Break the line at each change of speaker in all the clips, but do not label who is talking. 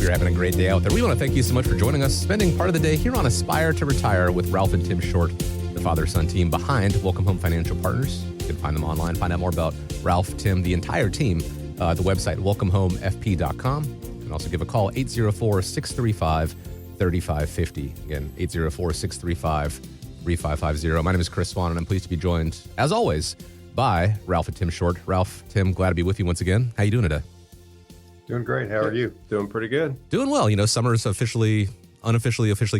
you're having a great day out there. We want to thank you so much for joining us, spending part of the day here on Aspire to Retire with Ralph and Tim Short, the father-son team behind Welcome Home Financial Partners. You can find them online, find out more about Ralph, Tim, the entire team, the website, welcomehomefp.com. You can also give a call, 804-635-3550. Again, 804-635-3550. My name is Chris Swan, and I'm pleased to be joined, as always, by Ralph and Tim Short. Ralph, Tim, glad to be with you once again. How you doing today?
Doing great. How are you?
Doing pretty good.
Doing well. You know, summer's officially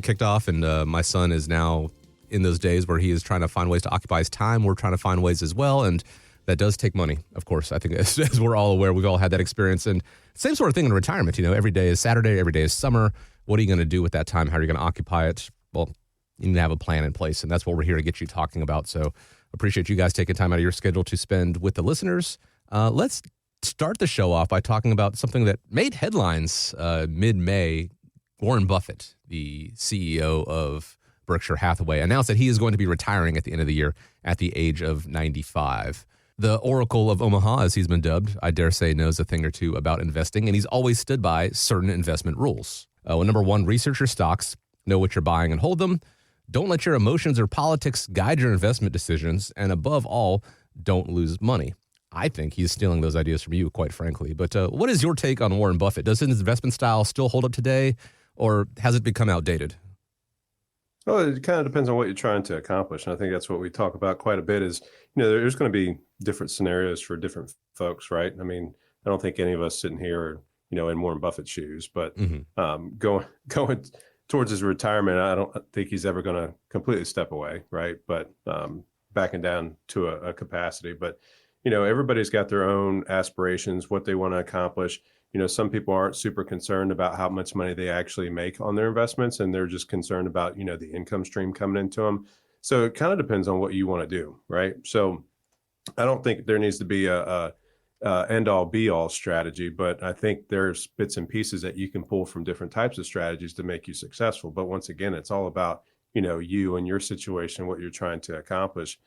kicked off, and my son is now in those days where he is trying to find ways to occupy his time. We're trying to find ways as well, and that does take money, of course. I think as we're all aware, we've all had that experience. And same sort of thing in retirement. You know, every day is Saturday, every day is summer. What are you going to do with that time? How are you going to occupy it? Well, you need to have a plan in place, and that's what we're here to get you talking about. So appreciate you guys taking time out of your schedule to spend with the listeners. Let's start the show off by talking about something that made headlines mid-May. Warren Buffett, the CEO of Berkshire Hathaway, announced that he is going to be retiring at the end of the year at the age of 95. The Oracle of Omaha, as he's been dubbed, I dare say knows a thing or two about investing, and he's always stood by certain investment rules. Number one, research your stocks, know what you're buying and hold them. Don't let your emotions or politics guide your investment decisions, and above all, don't lose money. I think he's stealing those ideas from you, quite frankly. But what is your take on Warren Buffett? Does his investment style still hold up today, or has it become outdated?
Well, it kind of depends on what you're trying to accomplish. And I think that's what we talk about quite a bit is, you know, there's going to be different scenarios for different folks, right? I mean, I don't think any of us sitting here are, you know, in Warren Buffett's shoes, but going towards his retirement, I don't think he's ever going to completely step away, right? But backing down to a capacity. But, you know, everybody's got their own aspirations, what they want to accomplish. You know, some people aren't super concerned about how much money they actually make on their investments, and they're just concerned about, you know, the income stream coming into them. So it kind of depends on what you want to do, right? So I don't think there needs to be a end-all be-all strategy, but I think there's bits and pieces that you can pull from different types of strategies to make you successful. But once again, it's all about, you know, you and your situation, what you're trying to accomplish.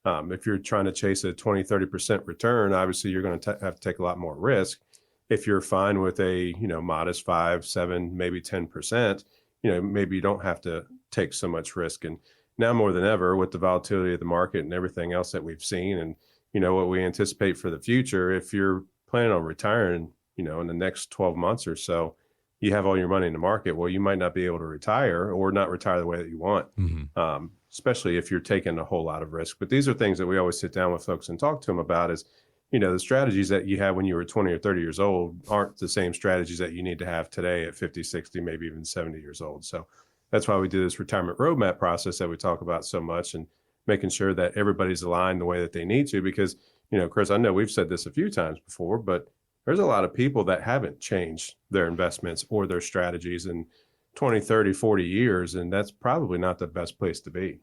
If you're trying to chase a 20, 30% return, obviously you're going to have to take a lot more risk. If you're fine with a, you know, modest 5, 7, maybe 10%, you know, maybe you don't have to take so much risk. And now more than ever, with the volatility of the market and everything else that we've seen, and, you know, what we anticipate for the future, if you're planning on retiring, you know, in the next 12 months or so, you have all your money in the market. Well, you might not be able to retire or not retire the way that you want, especially if you're taking a whole lot of risk. But these are things that we always sit down with folks and talk to them about is, you know, the strategies that you had when you were 20 or 30 years old aren't the same strategies that you need to have today at 50, 60, maybe even 70 years old. So that's why we do this retirement roadmap process that we talk about so much, and making sure that everybody's aligned the way that they need to. Because, you know, Chris, I know we've said this a few times before, but there's a lot of people that haven't changed their investments or their strategies in 20, 30, 40 years, and that's probably not the best place to be.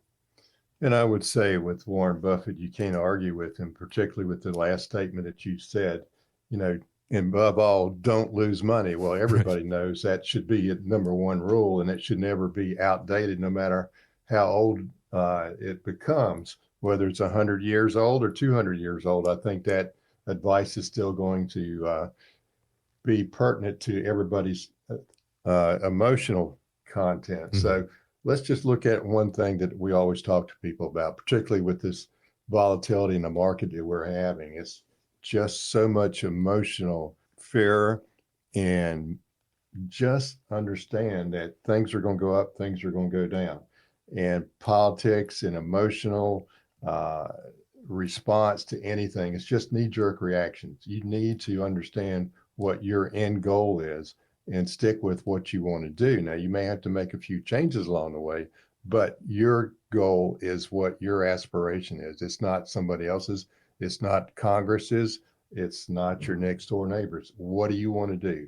And I would say with Warren Buffett, you can't argue with him, particularly with the last statement that you said, you know, and above all, don't lose money. Well, everybody knows that should be a number one rule, and it should never be outdated, no matter how old it becomes, whether it's 100 years old or 200 years old. I think that advice is still going to be pertinent to everybody's emotional content. So let's just look at one thing that we always talk to people about, particularly with this volatility in the market that we're having. It's just so much emotional fear, and just understand that things are going to go up, things are going to go down. And politics and emotional response to anything, it's just knee-jerk reactions. You need to understand what your end goal is and stick with what you want to do. Now, you may have to make a few changes along the way, but your goal is what your aspiration is. It's not somebody else's. It's not Congress's. It's not your next door neighbors. What do you want to do?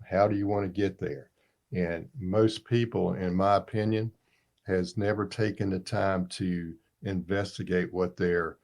How do you want to get there? And most people, in my opinion, has never taken the time to investigate what their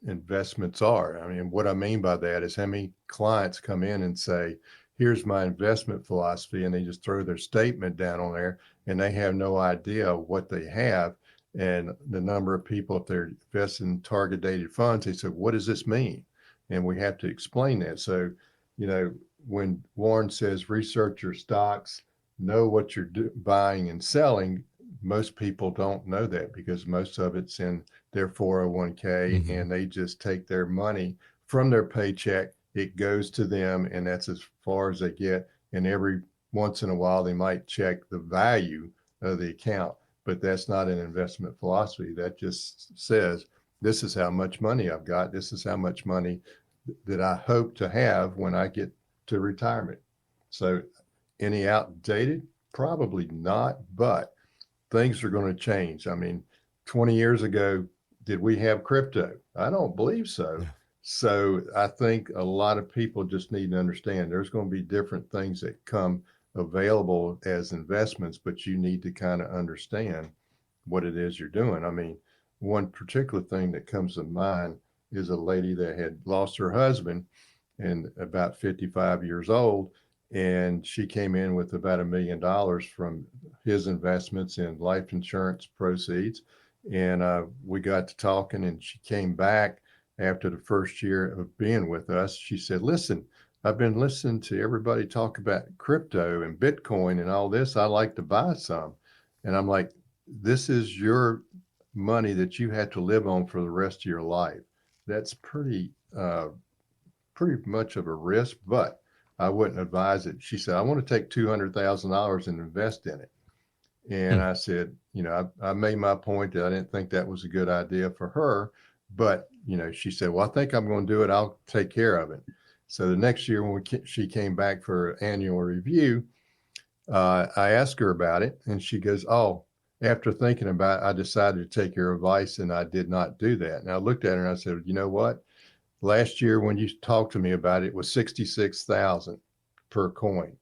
investments are. I mean, what I mean by that is how many clients come in and say, here's my investment philosophy, and they just throw their statement down on there, and they have no idea what they have. And the number of people, if they're investing in target dated funds, they say, what does this mean? And we have to explain that. So when Warren says research your stocks, know what you're buying and selling, most people don't know that because most of it's in their 401k and they just take their money from their paycheck. It goes to them and that's as far as they get. And every once in a while, they might check the value of the account, but that's not an investment philosophy. That just says, this is how much money I've got. This is how much money that I hope to have when I get to retirement. So any outdated? Probably not, but things are going to change. I mean, 20 years ago, did we have crypto? I don't believe so. Yeah. So I think a lot of people just need to understand there's going to be different things that come available as investments, but you need to kind of understand what it is you're doing. I mean, one particular thing that comes to mind is a lady that had lost her husband and about 55 years old. And she came in with about $1 million from his investments in life insurance proceeds. And we got to talking and she came back after the first year of being with us. She said, listen, I've been listening to everybody talk about crypto and Bitcoin and all this. I like to buy some. And I'm like, this is your money that you had to live on for the rest of your life. That's pretty much of a risk, but I wouldn't advise it. She said, I want to take $200,000 and invest in it. And I said, I made my point that I didn't think that was a good idea for her. But, she said, well, I think I'm going to do it. I'll take care of it. So the next year when she came back for an annual review, I asked her about it. And she goes, oh, after thinking about it, I decided to take your advice and I did not do that. And I looked at her and I said, you know what? Last year, when you talked to me about it, it was 66,000 per coin.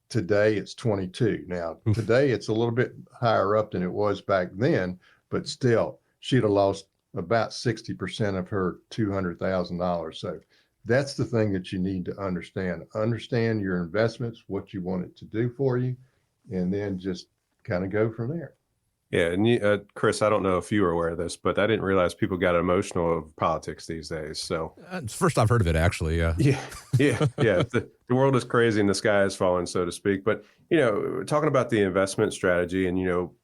Today, it's 22. Now, today, it's a little bit higher up than it was back then, but still, she'd have lost about 60% of her $200,000. So that's the thing that you need to understand. Understand your investments, what you want it to do for you, and then just kind of go from there.
Yeah, and Chris, I don't know if you were aware of this, but I didn't realize people got emotional of politics these days. So
it's first I've heard of it, actually. Yeah.
The world is crazy and the sky is falling, so to speak. But talking about the investment strategy and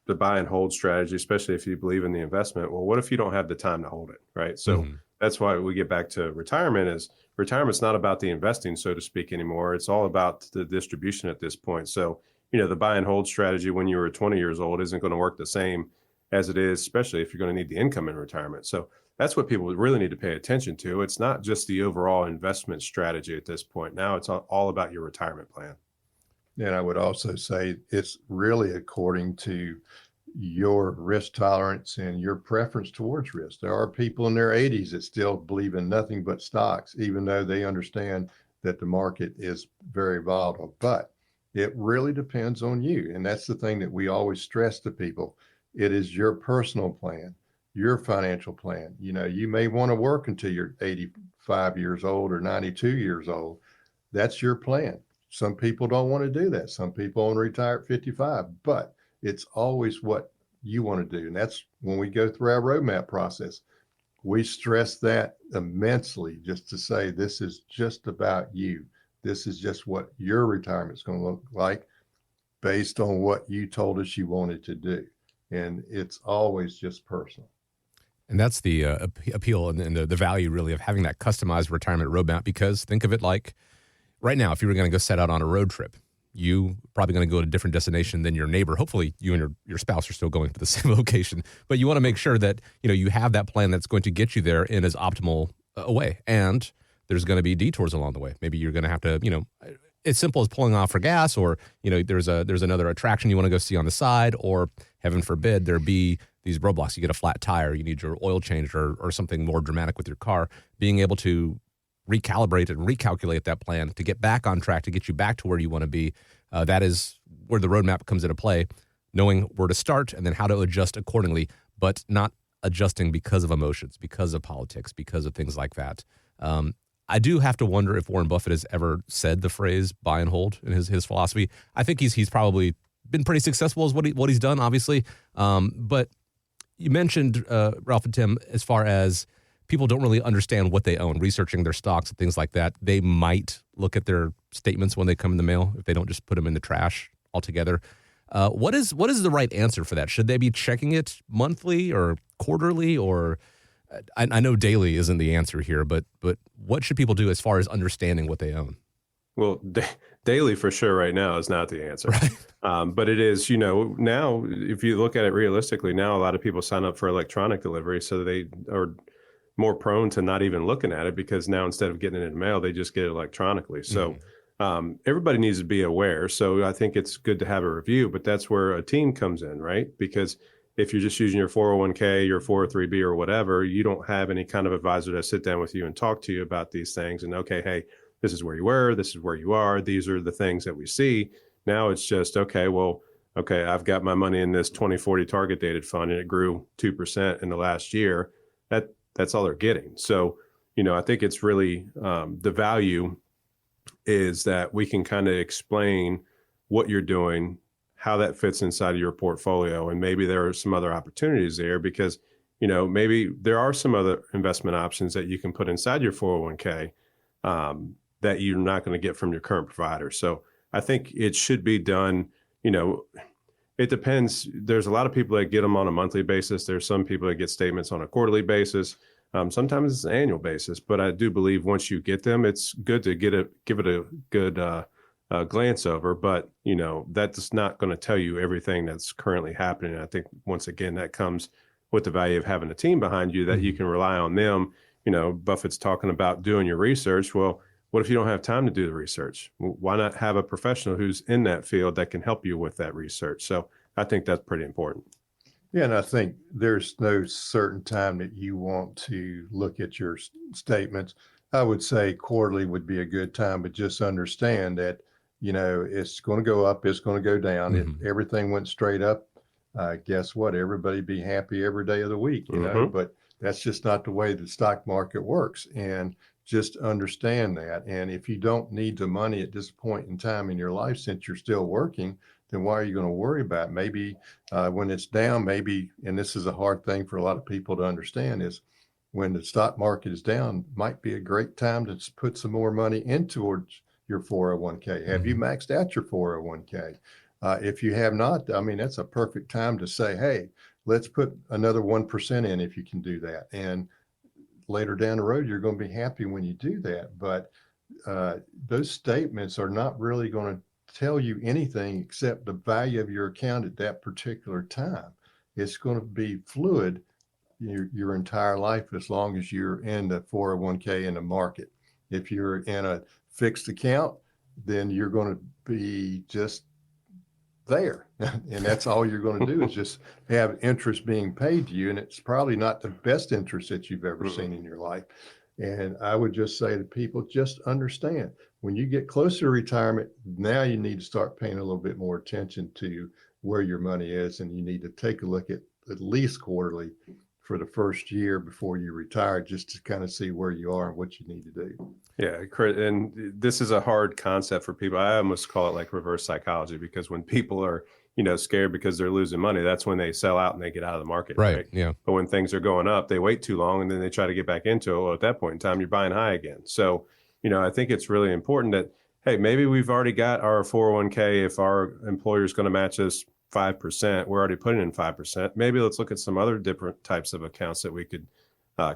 the buy and hold strategy, especially if you believe in the investment. Well, what if you don't have the time to hold it, right? So that's why we get back to retirement. Is retirement's not about the investing, so to speak, anymore. It's all about the distribution at this point. So the buy and hold strategy when you were 20 years old isn't going to work the same as it is, especially if you're going to need the income in retirement. So that's what people really need to pay attention to. It's not just the overall investment strategy at this point. Now it's all about your retirement plan.
And I would also say it's really according to your risk tolerance and your preference towards risk. There are people in their 80s that still believe in nothing but stocks, even though they understand that the market is very volatile. But it really depends on you. And that's the thing that we always stress to people. It is your personal plan, your financial plan. You may want to work until you're 85 years old or 92 years old. That's your plan. Some people don't want to do that. Some people want to retire at 55, but it's always what you want to do. And that's when we go through our roadmap process. We stress that immensely just to say, this is just about you. This is just what your retirement is going to look like based on what you told us you wanted to do. And it's always just personal.
And that's the appeal and the value really of having that customized retirement roadmap, because think of it like right now, if you were going to go set out on a road trip, you probably going to go to a different destination than your neighbor. Hopefully you and your spouse are still going to the same location, but you want to make sure that, you have that plan that's going to get you there in as optimal a way. And there's going to be detours along the way. Maybe you're going to have to, as simple as pulling off for gas, or, there's another attraction you want to go see on the side, or heaven forbid there be these roadblocks. You get a flat tire, you need your oil changed, or something more dramatic with your car. Being able to recalibrate and recalculate that plan to get back on track, to get you back to where you want to be. That is where the roadmap comes into play, knowing where to start and then how to adjust accordingly, but not adjusting because of emotions, because of politics, because of things like that. I do have to wonder if Warren Buffett has ever said the phrase buy and hold in his philosophy. I think he's probably been pretty successful as what he's done, obviously. But you mentioned, Ralph and Tim, as far as people don't really understand what they own, researching their stocks and things like that, they might look at their statements when they come in the mail if they don't just put them in the trash altogether. What is the right answer for that? Should they be checking it monthly or quarterly, or I know daily isn't the answer here, but what should people do as far as understanding what they own?
Well, daily for sure right now is not the answer.
Right.
But it is, now if you look at it realistically, now a lot of people sign up for electronic delivery, so they are more prone to not even looking at it, because now instead of getting it in the mail, they just get it electronically. So everybody needs to be aware. So I think it's good to have a review, but that's where a team comes in, right? Because if you're just using your 401k, your 403b or whatever, you don't have any kind of advisor to sit down with you and talk to you about these things. And okay, hey, this is where you were, this is where you are, these are the things that we see. Now it's just, okay, I've got my money in this 2040 target dated fund and it grew 2% in the last year. That's all they're getting. So, I think it's really the value is that we can kind of explain what you're doing, how that fits inside of your portfolio. And maybe there are some other opportunities there because, maybe there are some other investment options that you can put inside your 401k that you're not going to get from your current provider. So I think it should be done, it depends. There's a lot of people that get them on a monthly basis. There's some people that get statements on a quarterly basis. Sometimes it's an annual basis, but I do believe once you get them, it's good to give it a good glance over. But that's not going to tell you everything that's currently happening. I think once again that comes with the value of having a team behind you that you can rely on them. Buffett's talking about doing your research. Well, what if you don't have time to do the research? Well, why not have a professional who's in that field that can help you with that research? So I think that's pretty important.
Yeah, and I think there's no certain time that you want to look at your statements. I would say quarterly would be a good time, but just understand that, it's going to go up, it's going to go down. If everything went straight up, guess what? Everybody be happy every day of the week, but that's just not the way the stock market works. And just understand that. And if you don't need the money at this point in time in your life, since you're still working, then why are you going to worry about it? Maybe when it's down, and this is a hard thing for a lot of people to understand, is when the stock market is down, might be a great time to put some more money in towards your 401k. Have you maxed out your 401k? If you have not, that's a perfect time to say, hey, let's put another 1% in if you can do that. And later down the road, you're going to be happy when you do that. But those statements are not really going to tell you anything except the value of your account at that particular time. It's going to be fluid your entire life as long as you're in the 401k in the market. If you're in a fixed account, then you're going to be just there. And that's all you're going to do is just have interest being paid to you. And it's probably not the best interest that you've ever seen in your life. And I would just say to people, just understand when you get closer to retirement, now you need to start paying a little bit more attention to where your money is. And you need to take a look at least quarterly for the first year before you retire, just to kind of see where you are and what you need to do.
Yeah, and this is a hard concept for people. I almost call it like reverse psychology, because when people are, scared because they're losing money, that's when they sell out and they get out of the market.
Right. Yeah.
But when things are going up, they wait too long and then they try to get back into it. Well, at that point in time, you're buying high again. So, I think it's really important that, hey, maybe we've already got our 401k. If our employer is going to match us 5%, we're already putting in 5%. Maybe let's look at some other different types of accounts that we could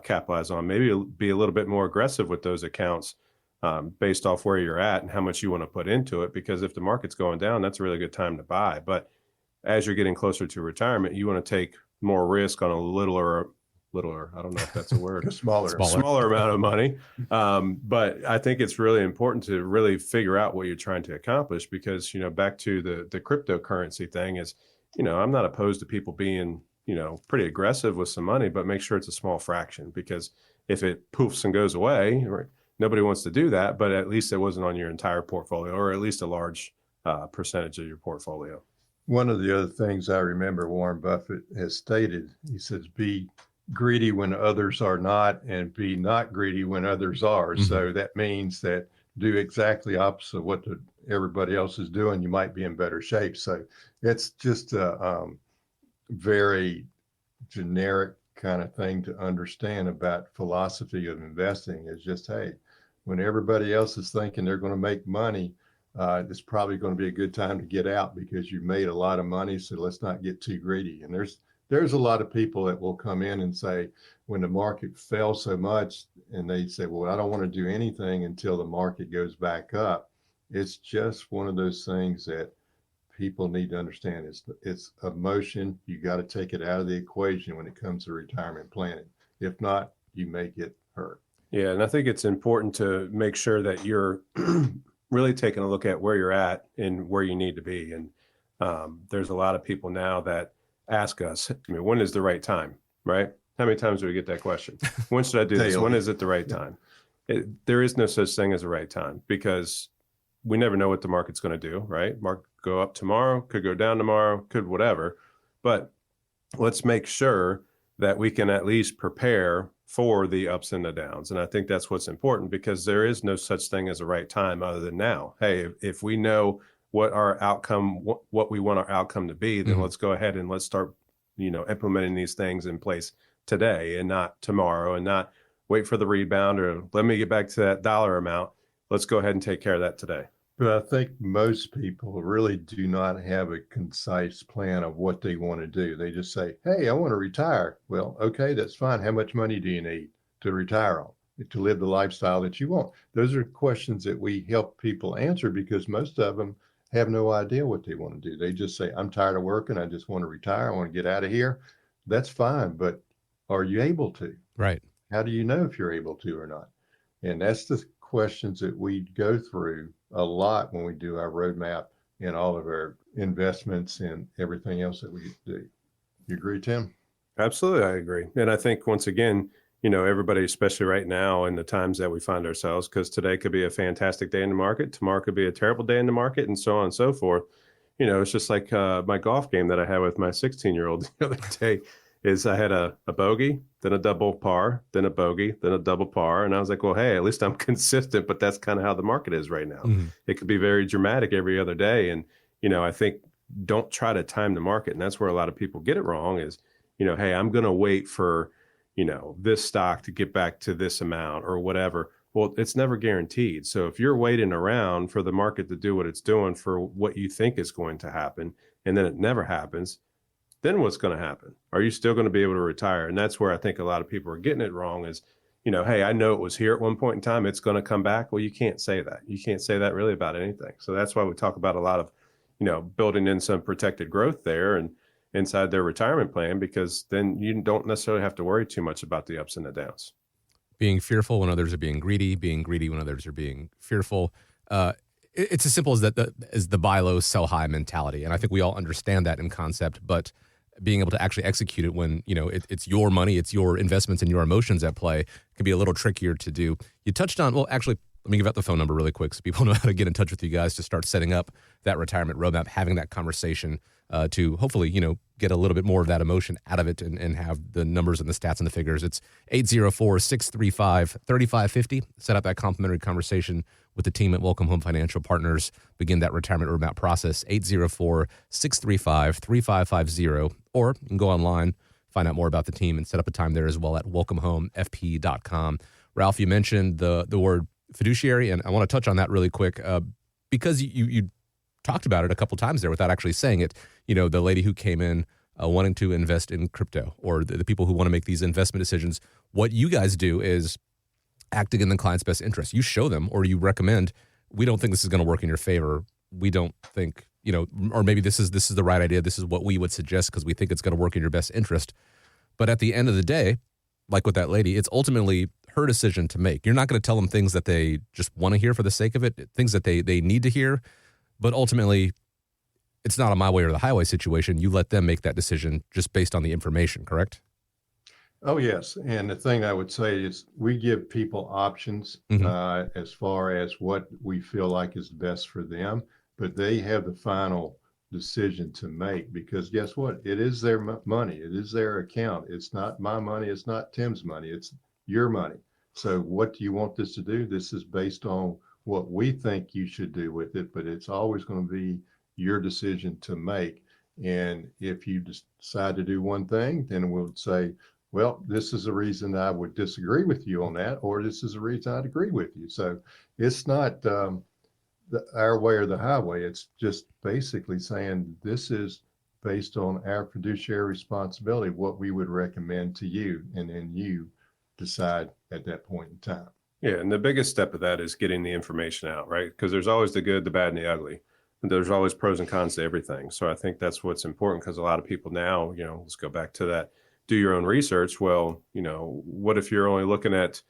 capitalize on. Maybe be a little bit more aggressive with those accounts based off where you're at and how much you want to put into it. Because if the market's going down, that's a really good time to buy. But as you're getting closer to retirement, you want to take more risk on a littler, I don't know if that's a word, smaller amount of money. But I think it's really important to really figure out what you're trying to accomplish, because, back to the cryptocurrency thing is, I'm not opposed to people being, pretty aggressive with some money, but make sure it's a small fraction, because if it poofs and goes away, nobody wants to do that, but at least it wasn't on your entire portfolio, or at least a large percentage of your portfolio.
One of the other things I remember Warren Buffett has stated, he says, be greedy when others are not, and be not greedy when others are. So that means that do exactly opposite of what everybody else is doing, you might be in better shape. So it's just a very generic kind of thing to understand about philosophy of investing is just, hey, when everybody else is thinking they're going to make money, it's probably going to be a good time to get out because you made a lot of money. So let's not get too greedy. And there's a lot of people that will come in and say, when the market fell so much, and they say, well, I don't want to do anything until the market goes back up. It's just one of those things that people need to understand. It's emotion. You got to take it out of the equation when it comes to retirement planning. If not, you may get hurt.
Yeah, and I think it's important to make sure that you're really taking a look at where you're at and where you need to be. And there's a lot of people now that ask us, I mean, when is the right time, right? How many times do we get that question? When should I do this? When is it the right time? There is no such thing as a right time because we never know what the market's going to do, right? Market could go up tomorrow, could go down tomorrow, could whatever. But let's make sure that we can at least prepare for the ups and the downs. And I think that's what's important because there is no such thing as a right time other than now. Hey, if we know what our outcome, what we want our outcome to be, then let's go ahead and let's start, implementing these things in place today and not tomorrow and not wait for the rebound or let me get back to that dollar amount. Let's go ahead and take care of that today.
But I think most people really do not have a concise plan of what they want to do. They just say, hey, I want to retire. Well, okay, that's fine. How much money do you need to retire on, to live the lifestyle that you want? Those are questions that we help people answer because most of them have no idea what they want to do. They just say, I'm tired of working. I just want to retire. I want to get out of here. That's fine. But are you able to?
Right.
How do you know if you're able to or not? And that's the questions that we go through a lot when we do our roadmap and all of our investments and everything else that we do. You agree, Tim?
Absolutely, I agree. And I think once again, everybody, especially right now in the times that we find ourselves, because today could be a fantastic day in the market, tomorrow could be a terrible day in the market, and so on and so forth. It's just like my golf game that I had with my 16-year-old the other day. Is I had a bogey, then a double par, then a bogey, then a double par. And I was like, well, hey, at least I'm consistent, but that's kind of how the market is right now. It could be very dramatic every other day. And, I think don't try to time the market. And that's where a lot of people get it wrong is, hey, I'm going to wait for, this stock to get back to this amount or whatever. Well, it's never guaranteed. So if you're waiting around for the market to do what it's doing for what you think is going to happen, and then it never happens, then what's going to happen? Are you still going to be able to retire? And that's where I think a lot of people are getting it wrong is, hey, I know it was here at one point in time. It's going to come back. Well, you can't say that. You can't say that really about anything. So that's why we talk about a lot of, building in some protected growth there and inside their retirement plan, because then you don't necessarily have to worry too much about the ups and the downs.
Being fearful when others are being greedy when others are being fearful. It's as simple as that, as the buy low, sell high mentality. And I think we all understand that in concept, but being able to actually execute it when, it's your money, it's your investments and your emotions at play can be a little trickier to do. You touched on, well, actually, let me give out the phone number really quick so people know how to get in touch with you guys to start setting up that retirement roadmap, having that conversation to hopefully, get a little bit more of that emotion out of it and have the numbers and the stats and the figures. It's 804-635-3550. Set up that complimentary conversation with the team at Welcome Home Financial Partners. Begin that retirement roadmap process, 804-635-3550. Or you can go online, find out more about the team, and set up a time there as well at welcomehomefp.com. Ralph, you mentioned the word fiduciary, and I want to touch on that really quick because you talked about it a couple times there without actually saying it. The lady who came in wanting to invest in crypto, or the people who want to make these investment decisions. What you guys do is acting in the client's best interest. You show them, or you recommend, we don't think this is going to work in your favor. We don't think, or maybe this is the right idea. This is what we would suggest because we think it's going to work in your best interest. But at the end of the day, like with that lady, it's ultimately her decision to make. You're not going to tell them things that they just want to hear for the sake of it, things that they need to hear. But ultimately, it's not a my way or the highway situation. You let them make that decision just based on the information, correct?
Oh, yes. And the thing I would say is we give people options as far as what we feel like is best for them, but they have the final decision to make because guess what? It is their money. It is their account. It's not my money. It's not Tim's money. It's your money. So what do you want this to do? This is based on what we think you should do with it, but it's always going to be your decision to make. And if you decide to do one thing, then we'll say, well, this is the reason I would disagree with you on that, or this is the reason I'd agree with you. So it's not our way or the highway. It's just basically saying this is based on our fiduciary responsibility, what we would recommend to you, and then you decide at that point in time.
Yeah, and the biggest step of that is getting the information out, right? Because there's always the good, the bad, and the ugly. And there's always pros and cons to everything. So I think that's what's important, because a lot of people now, let's go back to that, do your own research. Well, what if you're only looking at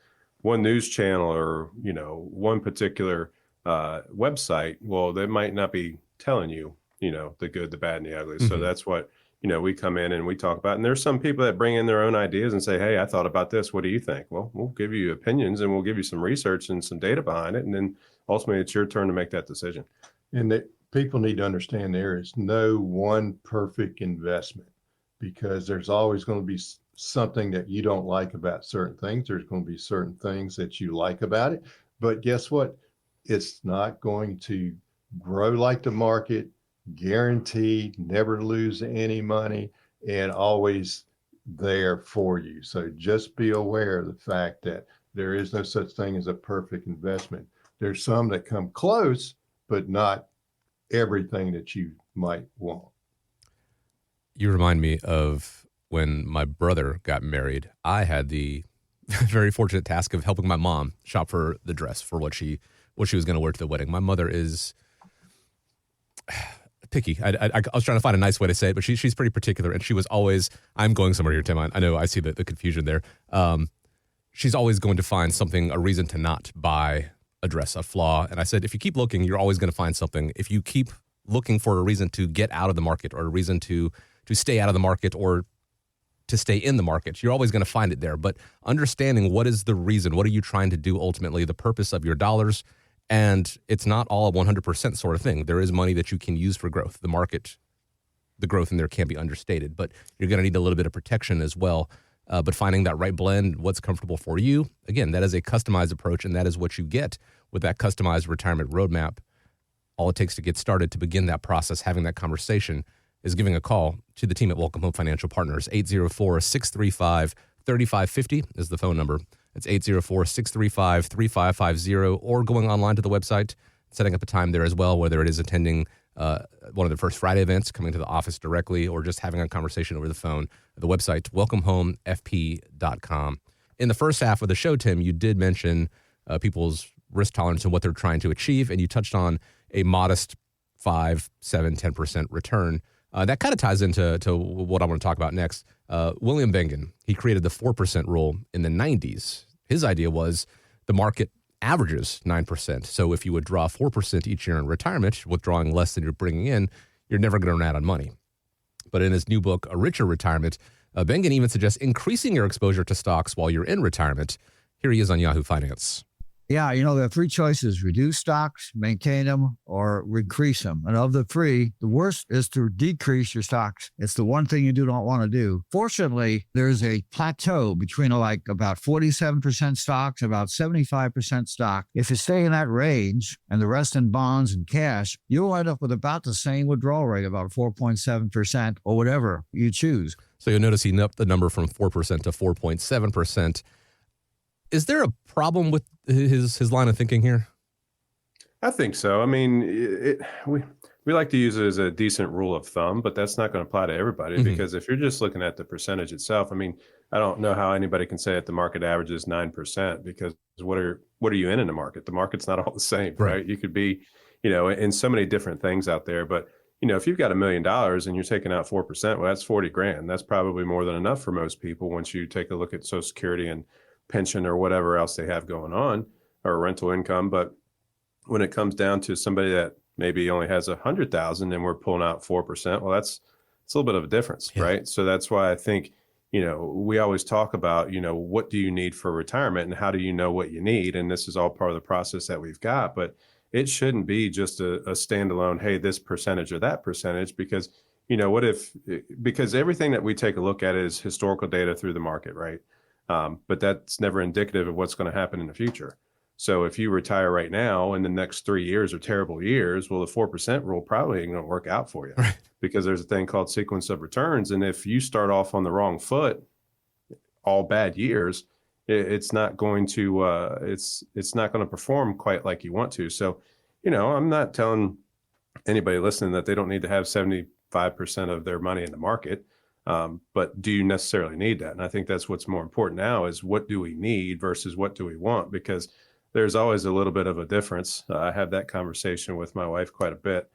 one news channel or, one particular website? Well, they might not be telling you, the good, the bad, and the ugly. Mm-hmm. So that's what, we come in and we talk about. And there's some people that bring in their own ideas and say, hey, I thought about this. What do you think? Well, we'll give you opinions and we'll give you some research and some data behind it. And then ultimately it's your turn to make that decision.
And that people need to understand there is no one perfect investment, because there's always going to be something that you don't like about certain things. There's going to be certain things that you like about it. But guess what? It's not going to grow like the market, guaranteed, never lose any money, and always there for you. So just be aware of the fact that there is no such thing as a perfect investment. There's some that come close, but not everything that you might want.
You remind me of when my brother got married. I had the very fortunate task of helping my mom shop for the dress for what she was going to wear to the wedding. My mother is picky. I was trying to find a nice way to say it, but she's pretty particular, and she was always, I'm going somewhere here, Tim. I know I see the confusion there. She's always going to find something, a reason to not buy a dress, a flaw. And I said, if you keep looking, you're always going to find something. If you keep looking for a reason to get out of the market, or a reason to stay out of the market, or to stay in the market, you're always going to find it there. But understanding what is the reason, what are you trying to do ultimately, the purpose of your dollars, and it's not all a 100% sort of thing. There is money that you can use for growth. The market, the growth in there can be understated, but you're going to need a little bit of protection as well. But finding that right blend, what's comfortable for you, again, that is a customized approach, and that is what you get with that customized retirement roadmap. All it takes to get started, to begin that process, having that conversation, is giving a call to the team at Welcome Home Financial Partners. 804-635-3550 is the phone number. It's 804-635-3550, or going online to the website, setting up a time there as well, whether it is attending one of the First Friday events, coming to the office directly, or just having a conversation over the phone. The website, welcomehomefp.com. In the first half of the show, Tim, you did mention people's risk tolerance and what they're trying to achieve, and you touched on a modest 5, 7, 10% return. That kind of ties into what I want to talk about next. William Bengen, he created the 4% rule in the 90s. His idea was the market averages 9%. So if you would draw 4% each year in retirement, withdrawing less than you're bringing in, you're never going to run out of money. But in his new book, A Richer Retirement, Bengen even suggests increasing your exposure to stocks while you're in retirement. Here he is on Yahoo Finance.
Yeah, there are three choices: reduce stocks, maintain them, or increase them. And of the three, the worst is to decrease your stocks. It's the one thing you don't want to do. Fortunately, there's a plateau between about 47% stocks, about 75% stock. If you stay in that range and the rest in bonds and cash, you'll end up with about the same withdrawal rate, about 4.7% or whatever you choose.
So you'll notice he upped the number from 4% to 4.7%. Is there a problem with his line of thinking here?
I think so. I mean, we like to use it as a decent rule of thumb, but that's not going to apply to everybody. Mm-hmm. Because if you're just looking at the percentage itself, I mean, I don't know how anybody can say that the market average is 9%, because what are you in the market? The market's not all the same, right? You could be, in so many different things out there. But if you've got $1 million and you're taking out 4%, well, that's $40,000. That's probably more than enough for most people once you take a look at Social Security and pension or whatever else they have going on, or rental income. But when it comes down to somebody that maybe only has 100,000 and we're pulling out 4%, well, it's a little bit of a difference, right? So that's why I think, we always talk about, what do you need for retirement and how do you know what you need? And this is all part of the process that we've got, but it shouldn't be just a standalone, hey, this percentage or that percentage, because, because everything that we take a look at is historical data through the market, right? But that's never indicative of what's going to happen in the future. So if you retire right now and the next 3 years are terrible years, well, the 4% rule probably ain't going to work out for you, because there's a thing called sequence of returns. And if you start off on the wrong foot, all bad years, it's not going to it's not going to perform quite like you want to. So, I'm not telling anybody listening that they don't need to have 75% of their money in the market. But do you necessarily need that? And I think that's what's more important now is what do we need versus what do we want? Because there's always a little bit of a difference. I have that conversation with my wife quite a bit.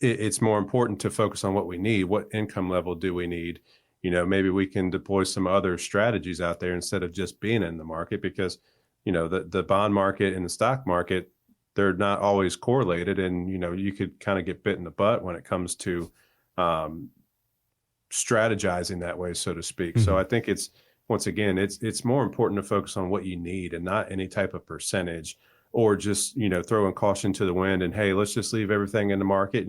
It's more important to focus on what we need. What income level do we need? Maybe we can deploy some other strategies out there instead of just being in the market, because, the bond market and the stock market, they're not always correlated. And, you could kind of get bit in the butt when it comes to strategizing that way, so to speak. Mm-hmm. So I think once again, it's more important to focus on what you need and not any type of percentage or just, throwing caution to the wind and, hey, let's just leave everything in the market.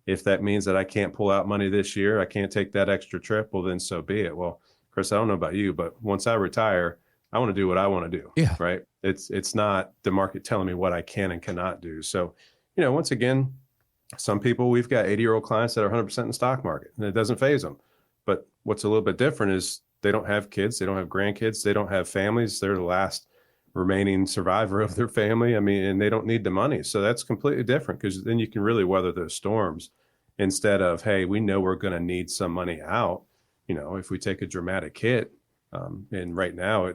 If that means that I can't pull out money this year, I can't take that extra trip, well, then so be it. Well, Chris, I don't know about you, but once I retire, I want to do what I want to do.
Yeah.
Right. It's not the market telling me what I can and cannot do. So, once again, some people, we've got 80-year-old clients that are 100% in the stock market and it doesn't faze them. But what's a little bit different is they don't have kids, they don't have grandkids, they don't have families. They're the last remaining survivor of their family. And they don't need the money. So that's completely different, because then you can really weather those storms instead of, hey, we know we're going to need some money out. If we take a dramatic hit, and right now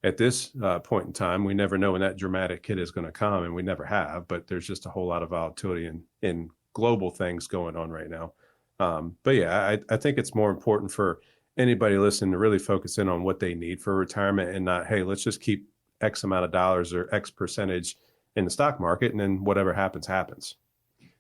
at this point in time, we never know when that dramatic hit is going to come, and we never have, but there's just a whole lot of volatility in global things going on right now. But yeah, I think it's more important for anybody listening to really focus in on what they need for retirement and not, hey, let's just keep X amount of dollars or X percentage in the stock market, and then whatever happens, happens.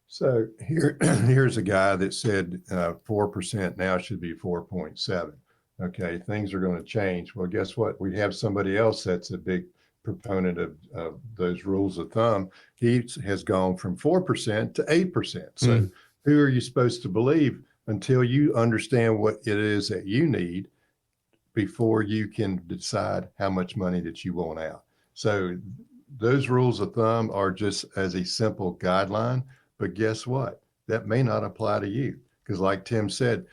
So here's a guy that said 4% now should be 4.7. Okay, things are going to change. Well, guess what? We have somebody else that's a big proponent of those rules of thumb. He has gone from 4% to 8%. So who are you supposed to believe until you understand what it is that you need before you can decide how much money that you want out? So those rules of thumb are just as a simple guideline, but guess what? That may not apply to you, because like Tim said,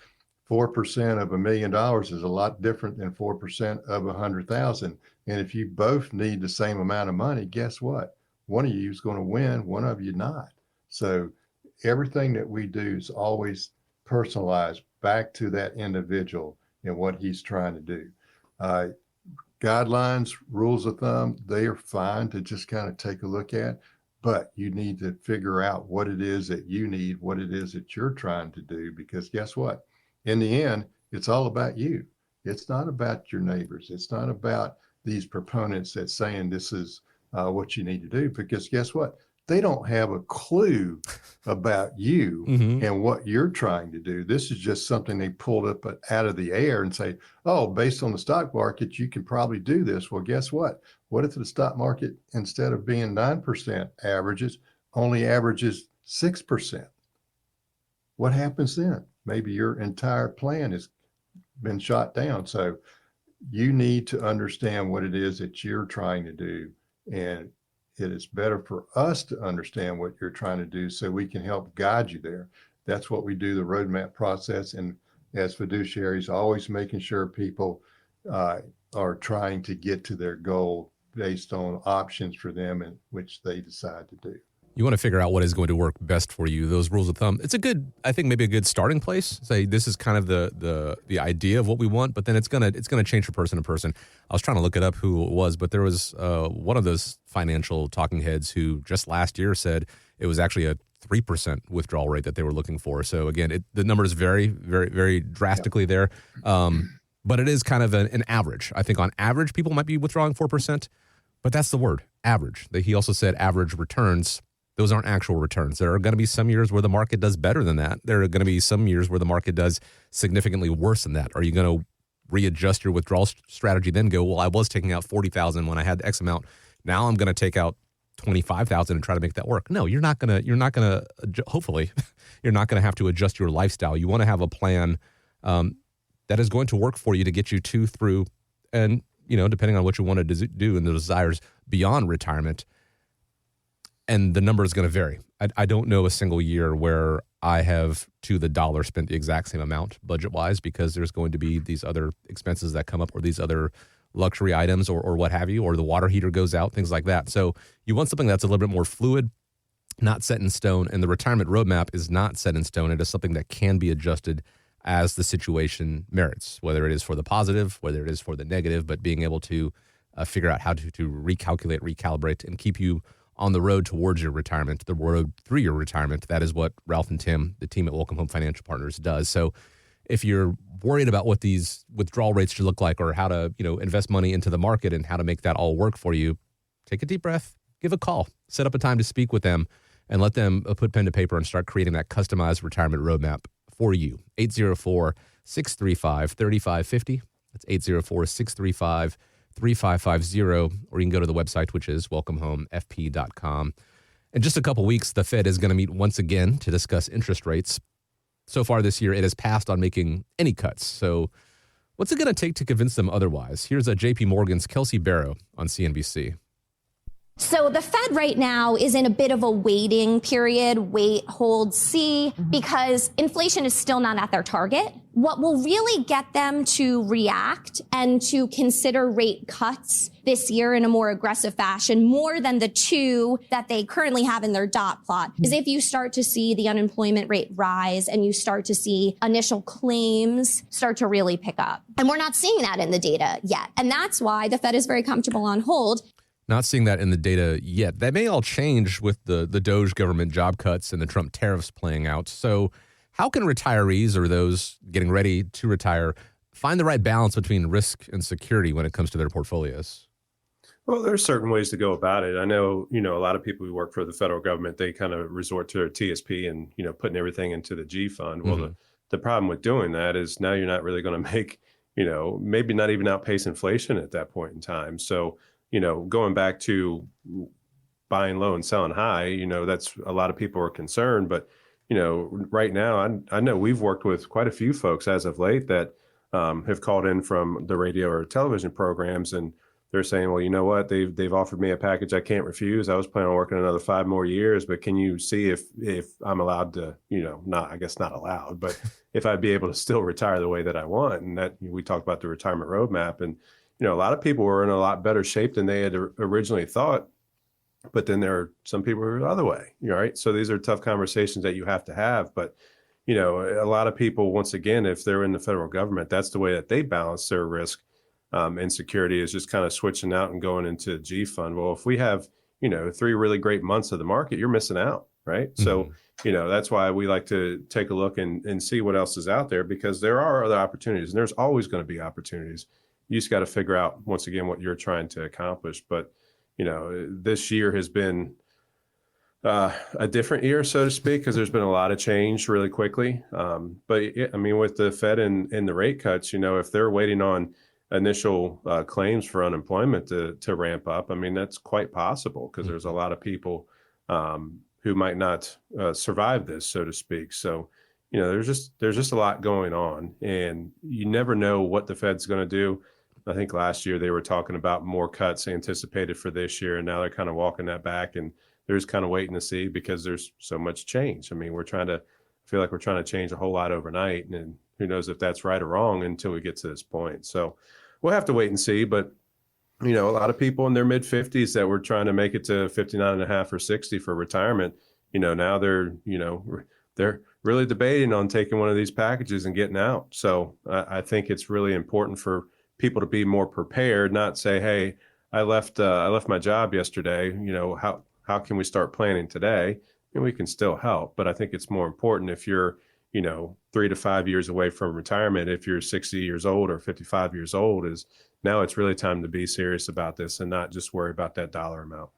4% of $1 million is a lot different than 4% of 100,000. And if you both need the same amount of money, guess what? One of you is going to win, one of you not. So everything that we do is always personalized back to that individual and what he's trying to do. Guidelines, rules of thumb, they are fine to just kind of take a look at, but you need to figure out what it is that you need, what it is that you're trying to do, because guess what? In the end, it's all about you. It's not about your neighbors. It's not about these proponents that's saying this is what you need to do, because guess what? They don't have a clue about you and what you're trying to do. This is just something they pulled up out of the air and say, oh, based on the stock market, you can probably do this. Well, guess what? What if the stock market, instead of being 9% averages, only averages 6%? What happens then? Maybe your entire plan has been shot down. So you need to understand what it is that you're trying to do. And it is better for us to understand what you're trying to do so we can help guide you there. That's what we do, the roadmap process. And as fiduciaries, always making sure people are trying to get to their goal based on options for them and which they decide to do.
You want to figure out what is going to work best for you. Those rules of thumb. It's a good, I think maybe a good starting place. Say this is kind of the idea of what we want, but then it's gonna change from person to person. I was trying to look it up who it was, but there was one of those financial talking heads who just last year said it was actually a 3% withdrawal rate that they were looking for. So again, the numbers vary very, very drastically there. But it is kind of an average. I think on average, people might be withdrawing 4%, but that's the word, average. He also said average returns. Those aren't actual returns. There are going to be some years where the market does better than that. There are going to be some years where the market does significantly worse than that. Are you going to readjust your withdrawal strategy, then go, well, I was taking out 40,000 when I had X amount. Now I'm going to take out 25,000 and try to make that work. No, you're not going to, hopefully, you're not going to have to adjust your lifestyle. You want to have a plan that is going to work for you to get you to, through, and, depending on what you want to do and the desires beyond retirement. And the number is going to vary. I don't know a single year where I have to the dollar spent the exact same amount budget-wise, because there's going to be these other expenses that come up, or these other luxury items, or what have you, or the water heater goes out, things like that. So you want something that's a little bit more fluid, not set in stone. And the retirement roadmap is not set in stone. It is something that can be adjusted as the situation merits, whether it is for the positive, whether it is for the negative, but being able to figure out how to recalculate, recalibrate, and keep you on the road towards your retirement, the road through your retirement. That is what Ralph and Tim, the team at Welcome Home Financial Partners, does. So if you're worried about what these withdrawal rates should look like, or how to, invest money into the market and how to make that all work for you, take a deep breath, give a call, set up a time to speak with them, and let them put pen to paper and start creating that customized retirement roadmap for you. 804-635-3550. That's 804-635-3550. 3550, or you can go to the website, which is welcomehomefp.com. In just a couple weeks, the Fed is going to meet once again to discuss interest rates. So far this year, it has passed on making any cuts. So what's it going to take to convince them otherwise? Here's a JP Morgan's Kelsey Barrow on CNBC.
So the Fed right now is in a bit of a waiting period, wait, hold, see, because inflation is still not at their target. What will really get them to react and to consider rate cuts this year in a more aggressive fashion, more than the two that they currently have in their dot plot, is if you start to see the unemployment rate rise and you start to see initial claims start to really pick up. And we're not seeing that in the data yet. And that's why the Fed is very comfortable on hold.
Not seeing that in the data yet. That may all change with the Doge government job cuts and the Trump tariffs playing out. So how can retirees, or those getting ready to retire, find the right balance between risk and security when it comes to their portfolios?
Well, there's certain ways to go about it. I know, a lot of people who work for the federal government, they kind of resort to their TSP and, putting everything into the G fund. Well, the problem with doing that is now you're not really going to make, maybe not even outpace inflation at that point in time. So, going back to buying low and selling high, that's a lot of people are concerned. But, right now, I know we've worked with quite a few folks as of late that have called in from the radio or television programs, and they're saying, well, you know what, they've offered me a package I can't refuse. I was planning on working another 5 more years, but can you see if I'm allowed to, not allowed, but if I'd be able to still retire the way that I want? And that we talked about the retirement roadmap, and a lot of people were in a lot better shape than they had originally thought. But then there are some people who are the other way, right? So these are tough conversations that you have to have. But, a lot of people, once again, if they're in the federal government, that's the way that they balance their risk and security, is just kind of switching out and going into G fund. Well, if we have, 3 really great months of the market, you're missing out, right? So, that's why we like to take a look and see what else is out there, because there are other opportunities, and there's always going to be opportunities. You just got to figure out, once again, what you're trying to accomplish. But, this year has been a different year, so to speak, because there's been a lot of change really quickly. But with the Fed and the rate cuts, if they're waiting on initial claims for unemployment to ramp up, that's quite possible, because there's a lot of people who might not survive this, so to speak. So, there's just a lot going on, and you never know what the Fed's going to do. I think last year they were talking about more cuts anticipated for this year, and now they're kind of walking that back, and they're just kind of waiting to see, because there's so much change. I feel like we're trying to change a whole lot overnight, and who knows if that's right or wrong until we get to this point. So we'll have to wait and see. But, a lot of people in their mid 50s that were trying to make it to 59 and a half or 60 for retirement, now they're really debating on taking one of these packages and getting out. So I think it's really important for people to be more prepared, not say, hey, I left my job yesterday. How can we start planning today? And we can still help. But I think it's more important if you're, 3 to 5 years away from retirement, if you're 60 years old or 55 years old, is now it's really time to be serious about this and not just worry about that dollar amount.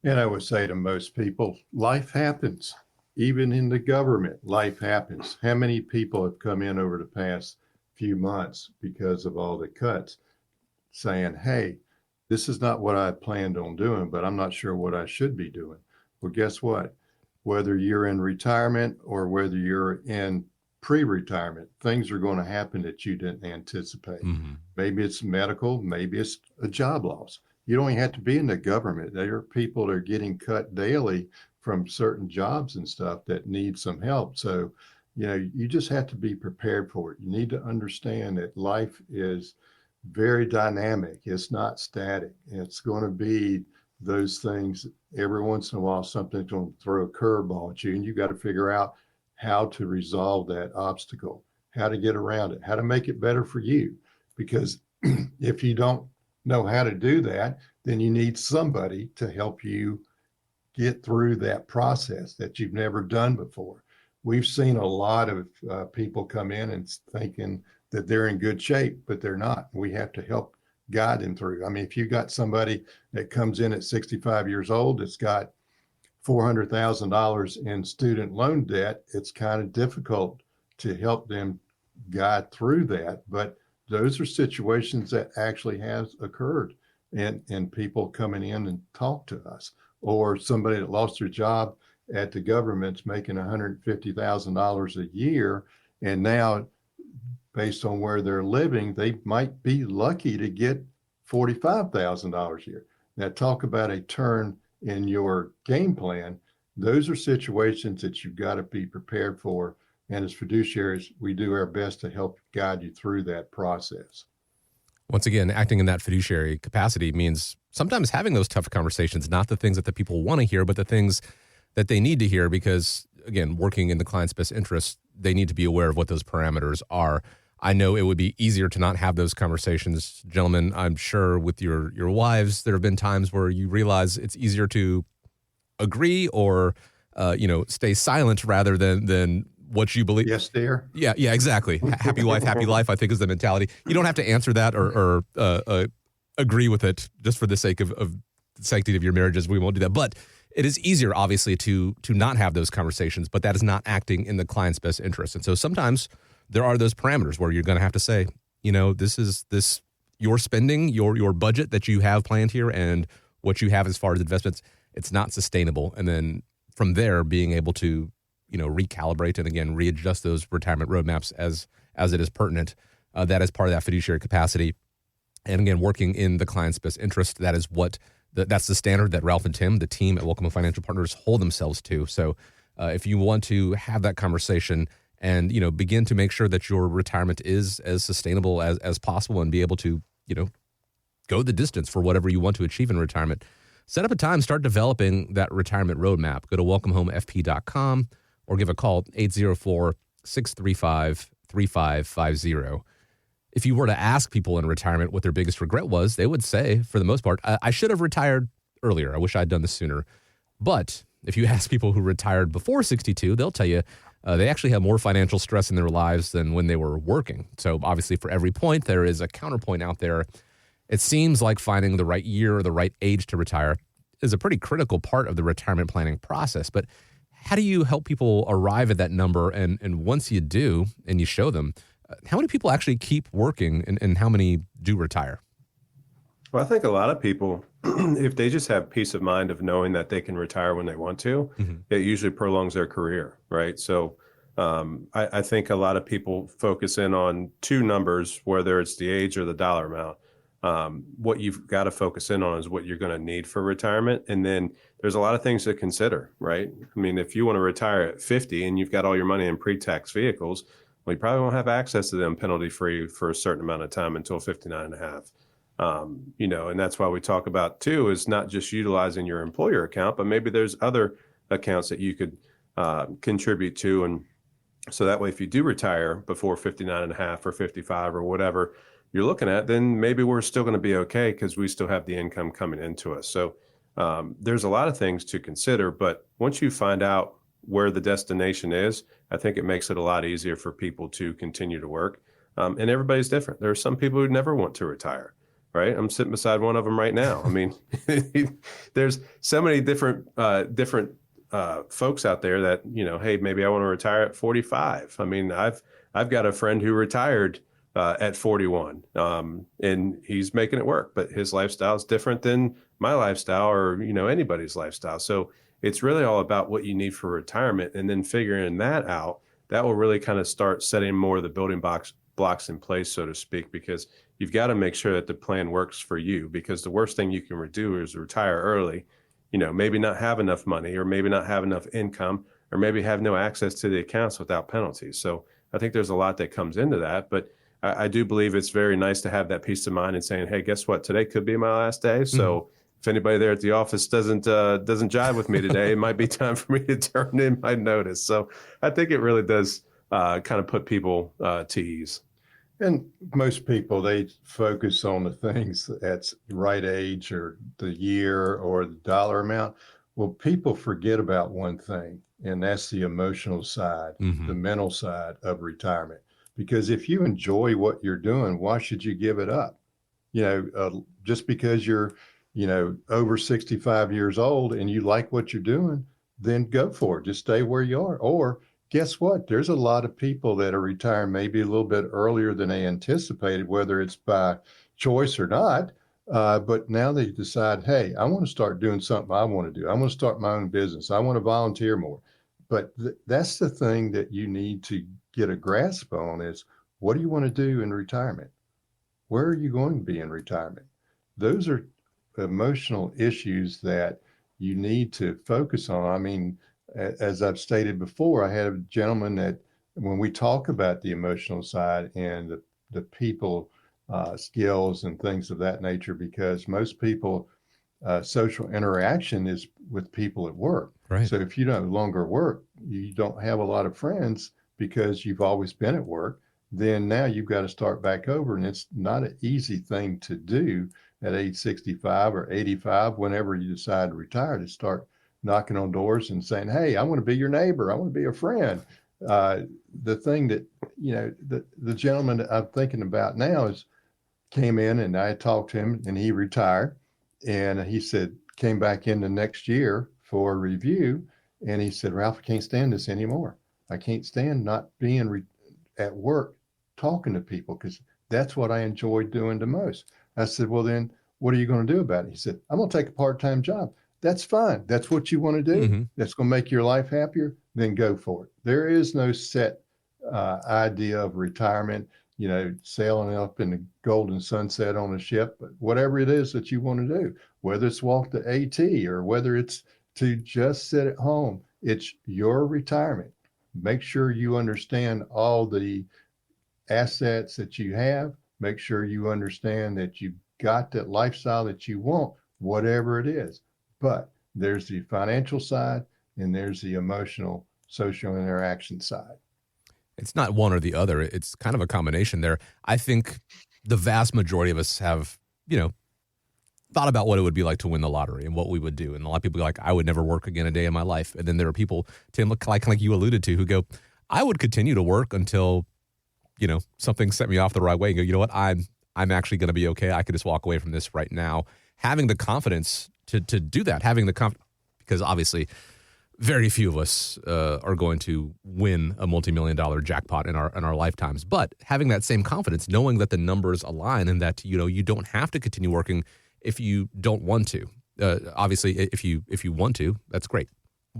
And I would say to most people, life happens. Even in the government, life happens. How many people have come in over the past few months because of all the cuts saying, hey, this is not what I planned on doing, but I'm not sure what I should be doing? Well, guess what? Whether you're in retirement or whether you're in pre-retirement, things are going to happen that you didn't anticipate. Maybe it's medical, maybe it's a job loss, you don't even have to be in the government. There are people that are getting cut daily from certain jobs and stuff that need some help. So, you just have to be prepared for it. You need to understand that life is very dynamic. It's not static. It's going to be those things every once in a while. Something's going to throw a curveball at you, and you got to figure out how to resolve that obstacle, how to get around it, how to make it better for you. Because if you don't know how to do that, then you need somebody to help you get through that process that you've never done before. We've seen a lot of people come in and thinking that they're in good shape, but they're not. We have to help guide them through. I mean, if you got somebody that comes in at 65 years old that's got $400,000 in student loan debt, it's kind of difficult to help them guide through that. But those are situations that actually has occurred, and people coming in and talk to us, or somebody that lost their job at the government's making $150,000 a year, and now based on where they're living, they might be lucky to get $45,000 a year. Now, talk about a turn in your game plan. Those are situations that you've got to be prepared for. And as fiduciaries, we do our best to help guide you through that process.
Once again, acting in that fiduciary capacity means sometimes having those tough conversations, not the things that the people want to hear, but the things that they need to hear, because, again, working in the client's best interest, they need to be aware of what those parameters are. I know it would be easier to not have those conversations. Gentlemen, I'm sure with your wives, there have been times where you realize it's easier to agree or, stay silent rather than what you believe.
Yes, dear.
Yeah, exactly. Happy wife, happy life, I think, is the mentality. You don't have to answer that or agree with it just for the sake of the sanctity of your marriages. We won't do that. But it is easier, obviously, to not have those conversations, but that is not acting in the client's best interest. And so sometimes there are those parameters where you're going to have to say, this your spending, your budget that you have planned here and what you have as far as investments, it's not sustainable. And then from there, being able to recalibrate and, again, readjust those retirement roadmaps as it is pertinent. That is part of that fiduciary capacity. And, again, working in the client's best interest, that is that's the standard that Ralph and Tim, the team at Welcome Financial Partners, hold themselves to. So if you want to have that conversation and, begin to make sure that your retirement is as sustainable as possible and be able to, go the distance for whatever you want to achieve in retirement, set up a time, start developing that retirement roadmap. Go to welcomehomefp.com or give a call, 804-635-3550. If you were to ask people in retirement what their biggest regret was, they would say, for the most part, I should have retired earlier. I wish I'd done this sooner. But if you ask people who retired before 62, they'll tell you they actually have more financial stress in their lives than when they were working. So obviously for every point, there is a counterpoint out there. It seems like finding the right year or the right age to retire is a pretty critical part of the retirement planning process. But how do you help people arrive at that number? And once you do and you show them, how many people actually keep working and how many do retire?
Well, I think a lot of people, if they just have peace of mind of knowing that they can retire when they want to, it usually prolongs their career, right? So I think a lot of people focus in on two numbers, whether it's the age or the dollar amount. What you've got to focus in on is what you're going to need for retirement. And then there's a lot of things to consider, right? I mean, if you want to retire at 50 and you've got all your money in pre-tax vehicles, well, you probably won't have access to them penalty-free for a certain amount of time until 59 and a half. And that's why we talk about too, is not just utilizing your employer account, but maybe there's other accounts that you could contribute to. And so that way, if you do retire before 59 and a half or 55 or whatever you're looking at, then maybe we're still going to be okay because we still have the income coming into us. So there's a lot of things to consider, but once you find out where the destination is, I think it makes it a lot easier for people to continue to work. And everybody's different. There are some people who never want to retire, right? I'm sitting beside one of them right now. I mean, there's so many different folks out there that, hey, maybe I want to retire at 45. I mean, I've got a friend who retired at 41, and he's making it work, but his lifestyle is different than my lifestyle or, anybody's lifestyle. So it's really all about what you need for retirement, and then figuring that out, that will really kind of start setting more of the building blocks in place, so to speak, because you've got to make sure that the plan works for you, because the worst thing you can do is retire early, maybe not have enough money, or maybe not have enough income, or maybe have no access to the accounts without penalties. So I think there's a lot that comes into that, but I do believe it's very nice to have that peace of mind and saying, hey, guess what? Today could be my last day. So if anybody there at the office doesn't jive with me today, it might be time for me to turn in my notice. So I think it really does kind of put people to ease.
And most people, they focus on the things at the right age or the year or the dollar amount. Well, people forget about one thing, and that's the emotional side, the mental side of retirement. Because if you enjoy what you're doing, why should you give it up? Just because you're, over 65 years old and you like what you're doing, then go for it. Just stay where you are. Or guess what? There's a lot of people that are retiring maybe a little bit earlier than they anticipated, whether it's by choice or not. But now they decide, hey, I want to start doing something I want to do. I want to start my own business. I want to volunteer more. But that's the thing that you need to get a grasp on is, what do you want to do in retirement? Where are you going to be in retirement? Those are emotional issues that you need to focus on. I mean, as I've stated before, I had a gentleman that when we talk about the emotional side and the people skills and things of that nature, because most people, social interaction is with people at work.
Right.
So if you no longer work, you don't have a lot of friends because you've always been at work, then now you've got to start back over. And it's not an easy thing to do at age 65 or 85, whenever you decide to retire, to start knocking on doors and saying, hey, I want to be your neighbor. I want to be a friend. The thing that, the gentleman that I'm thinking about now came in and I talked to him and he retired. And he said, came back in the next year for a review. And he said, Ralph, I can't stand this anymore. I can't stand not being at work talking to people, because that's what I enjoy doing the most. I said, well, then what are you going to do about it? He said, I'm going to take a part-time job. That's fine. That's what you want to do. That's going to make your life happier. Then go for it. There is no set idea of retirement, sailing up in the golden sunset on a ship, but whatever it is that you want to do, whether it's walk the AT or whether it's to just sit at home, it's your retirement. Make sure you understand all the assets that you have. Make sure you understand that you've got that lifestyle that you want, whatever it is. But there's the financial side and there's the emotional, social interaction side.
It's not one or the other. It's kind of a combination there. I think the vast majority of us have, thought about what it would be like to win the lottery and what we would do. And a lot of people are like, I would never work again a day in my life. And then there are people, Tim, like you alluded to, who go, I would continue to work until, something set me off the right way and go, you know what, I'm actually going to be okay. I could just walk away from this right now. Having the confidence to do that, because obviously very few of us are going to win a multi-million-dollar jackpot in our lifetimes. But having that same confidence, knowing that the numbers align and that, you don't have to continue working if you don't want to. Obviously, if you want to, that's great.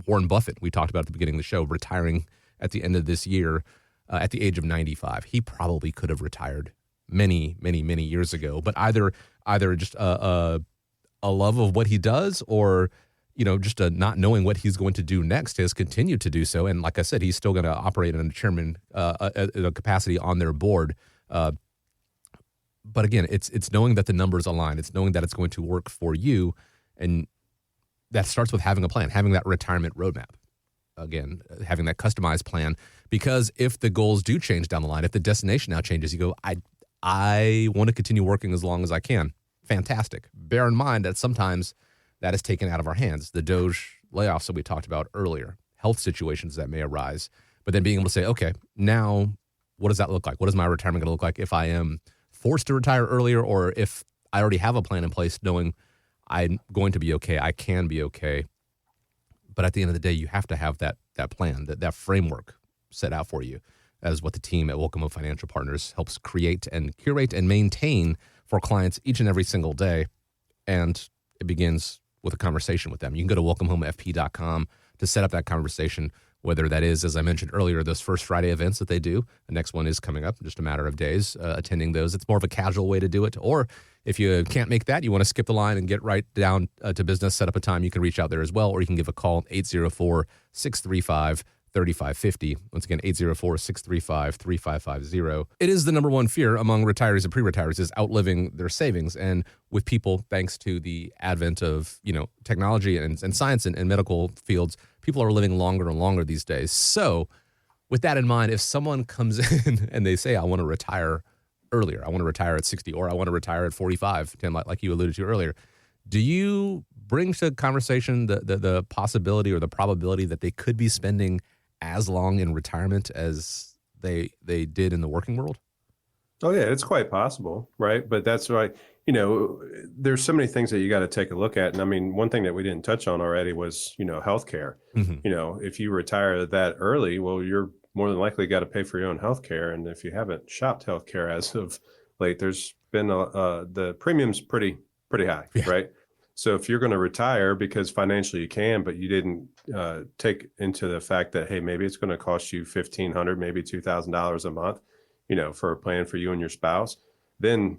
Warren Buffett, we talked about at the beginning of the show, retiring at the end of this year at the age of 95. He probably could have retired many, many, many years ago, but either just a love of what he does, or just not knowing what he's going to do next, has continued to do so. And like I said, he's still going to operate in a chairman capacity on their board. But again, it's knowing that the numbers align. It's knowing that it's going to work for you, and that starts with having a plan, having that retirement roadmap. Again, having that customized plan, because if the goals do change down the line, if the destination now changes, you go, I want to continue working as long as I can. Fantastic. Bear in mind that sometimes that is taken out of our hands. The Doge layoffs that we talked about earlier, health situations that may arise, but then being able to say, okay, now what does that look like? What is my retirement going to look like if I am forced to retire earlier, or if I already have a plan in place, knowing I'm going to be okay, I can be okay. But at the end of the day, you have to have that plan, that framework set out for you. That is what the team at Welcome Home Financial Partners helps create and curate and maintain for clients each and every single day. And it begins with a conversation with them. You can go to welcomehomefp.com to to set up that conversation, whether that is, as I mentioned earlier, those first Friday events that they do. The next one is coming up in just a matter of days, attending those. It's more of a casual way to do it. Or if you can't make that, you want to skip the line and get right down to business, set up a time, you can reach out there as well, or you can give a call, 804-635-3550. Once again, 804-635-3550. It is the number one fear among retirees and pre-retirees is outliving their savings. And with people, thanks to the advent of, technology and science and medical fields, people are living longer and longer these days. So with that in mind, if someone comes in and they say, I want to retire earlier, I want to retire at 60, or I want to retire at 45, Tim, like you alluded to earlier, do you bring to conversation the possibility or the probability that they could be spending as long in retirement as they did in the working world?
Oh yeah, it's quite possible, right? But that's right. There's so many things that you got to take a look at. And I mean, one thing that we didn't touch on already was, healthcare.
Mm-hmm.
If you retire that early, well, you're more than likely got to pay for your own healthcare. And if you haven't shopped healthcare as of late, there's been the premium's pretty high,
Yeah.
right? So if you're going to retire because financially you can, but you didn't take into the fact that, hey, maybe it's going to cost you $1,500, maybe $2,000 a month, for a plan for you and your spouse, then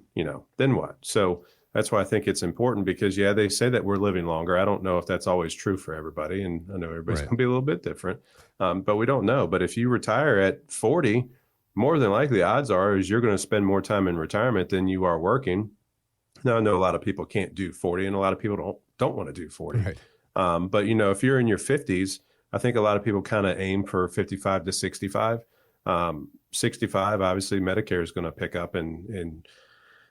what? So that's why I think it's important because, yeah, they say that we're living longer. I don't know if that's always true for everybody. And I know everybody's
Right.
going to be a little bit different, but we don't know. But if you retire at 40, more than likely, odds are is you're going to spend more time in retirement than you are working. Now, I know a lot of people can't do 40 and a lot of people don't want to do 40.
Right.
But, if you're in your 50s, I think a lot of people kind of aim for 55 to 65. 65, obviously, Medicare is going to pick up and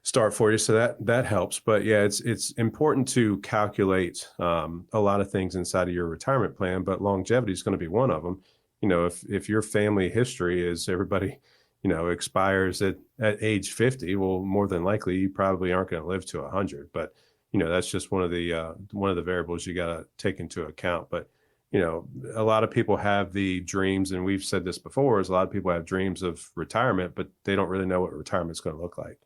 start for you. So that helps. But, yeah, it's important to calculate a lot of things inside of your retirement plan. But longevity is going to be one of them. If your family history is everybody expires at age 50, well, more than likely you probably aren't going to live to 100. But that's just one of the variables you got to take into account. But a lot of people have the dreams, and we've said this before, is a lot of people have dreams of retirement, but they don't really know what retirement's going to look like.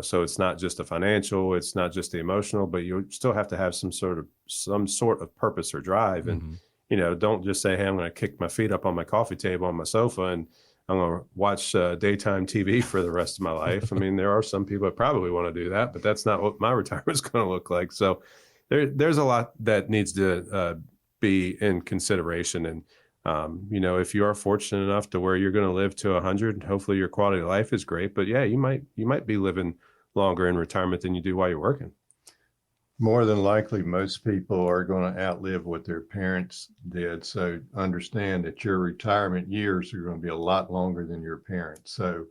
So it's not just the financial, it's not just the emotional, but you still have to have some sort of purpose or drive. And don't just say, hey, I'm going to kick my feet up on my coffee table on my sofa and I'm going to watch daytime TV for the rest of my life. I mean, there are some people that probably want to do that, but that's not what my retirement's going to look like. So there's a lot that needs to be in consideration. And, if you are fortunate enough to where you're going to live to 100, hopefully your quality of life is great. But yeah, you might be living longer in retirement than you do while you're working.
More than likely, most people are going to outlive what their parents did. So understand that your retirement years are going to be a lot longer than your parents. So